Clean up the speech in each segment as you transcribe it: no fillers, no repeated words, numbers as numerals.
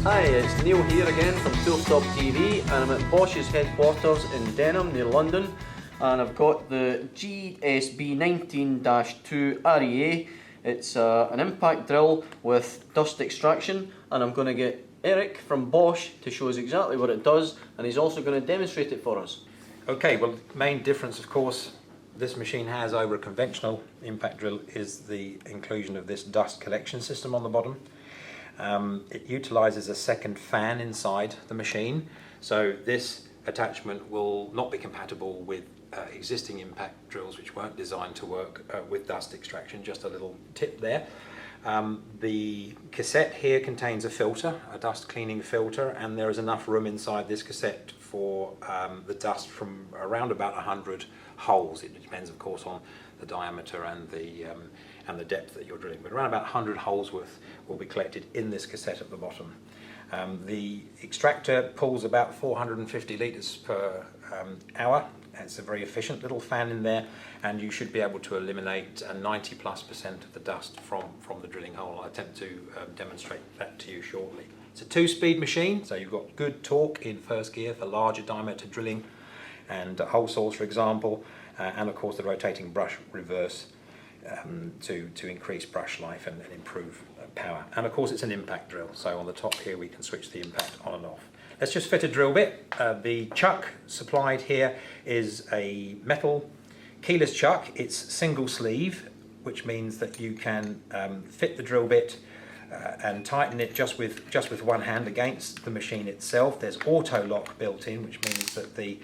Hi, it's Neil here again from Toolstop TV, and I'm at Bosch's headquarters in Denham near London, and I've got the GSB19-2 REA. It's an impact drill with dust extraction, and I'm going to get Eric from Bosch to show us exactly what it does, and he's also going to demonstrate it for us. Okay, well, the main difference, of course, this machine has over a conventional impact drill is the inclusion of this dust collection system on the bottom. It utilises a second fan inside the machine, so this attachment will not be compatible with existing impact drills which weren't designed to work with dust extraction. Just a little tip there. The cassette here contains a filter, a dust cleaning filter, and there is enough room inside this cassette for the dust from around about 100 holes. It depends, of course, on the diameter and the depth that you're drilling, but around about 100 holes worth will be collected in this cassette at the bottom. The extractor pulls about 450 litres per hour. It's a very efficient little fan in there, and you should be able to eliminate 90+% of the dust from the drilling hole. I'll attempt to demonstrate that to you shortly. It's a 2-speed machine, so you've got good torque in first gear for larger diameter drilling and hole saws, for example, and of course the rotating brush reverse to increase brush life and improve power. And of course it's an impact drill, so on the top here we can switch the impact on and off. Let's just fit a drill bit. The chuck supplied here is a metal keyless chuck. It's single sleeve, which means that you can fit the drill bit and tighten it just with one hand against the machine itself. There's auto lock built in, which means that the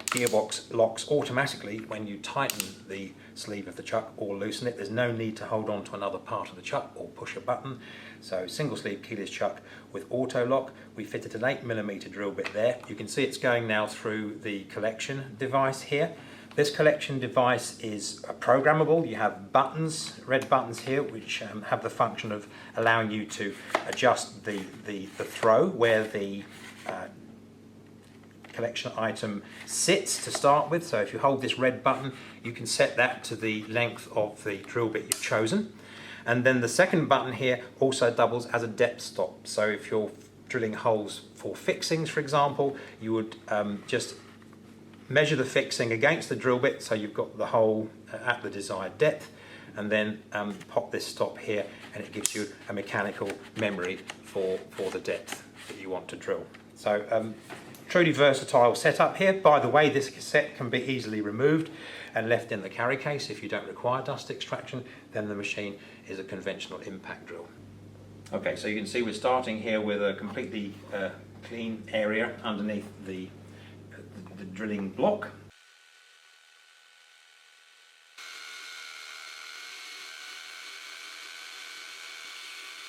gearbox locks automatically when you tighten the sleeve of the chuck or loosen it. There's no need to hold on to another part of the chuck or push a button. So single sleeve keyless chuck with auto lock. We fitted an 8mm drill bit there. You can see it's going now through the collection device here. This collection device is programmable. You have buttons, red buttons here, which have the function of allowing you to adjust the throw where the collection item sits to start with. So if you hold this red button, you can set that to the length of the drill bit you've chosen. And then the second button here also doubles as a depth stop. So if you're drilling holes for fixings, for example, you would just measure the fixing against the drill bit so you've got the hole at the desired depth, and then pop this stop here, and it gives you a mechanical memory for the depth that you want to drill. So truly versatile setup here. By the way, this cassette can be easily removed and left in the carry case. If you don't require dust extraction, then the machine is a conventional impact drill. Okay, so you can see we're starting here with a completely clean area underneath the drilling block.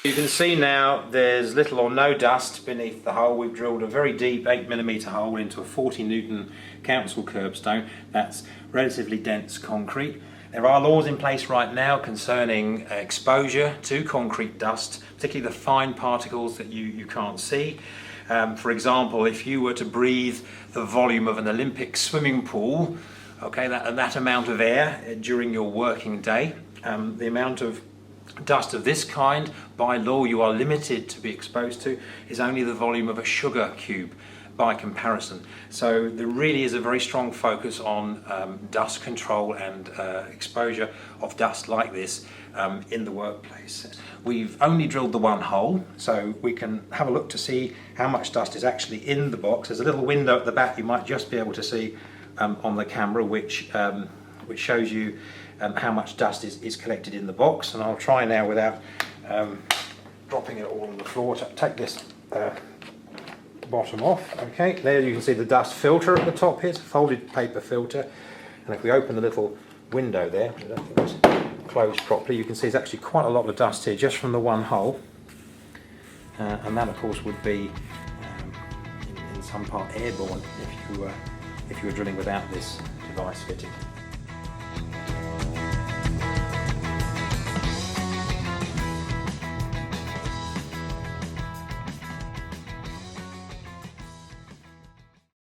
You can see now there's little or no dust beneath the hole. We've drilled a very deep 8mm hole into a 40 Newton council curbstone. That's relatively dense concrete. There are laws in place right now concerning exposure to concrete dust, particularly the fine particles that you can't see. For example, if you were to breathe the volume of an Olympic swimming pool, okay, that amount of air during your working day, the amount of dust of this kind, by law, you are limited to be exposed to is only the volume of a sugar cube by comparison. So there really is a very strong focus on dust control and exposure of dust like this in the workplace. We've only drilled the one hole, so we can have a look to see how much dust is actually in the box. There's a little window at the back you might just be able to see on the camera, which shows you how much dust is collected in the box. And I'll try now, without dropping it all on the floor, to take this bottom off. Okay, there you can see the dust filter at the top here. It's a folded paper filter, and if we open the little window there, I don't think it's closed properly, you can see there's actually quite a lot of dust here just from the one hole, and that of course would be in some part airborne if you were drilling without this device fitted.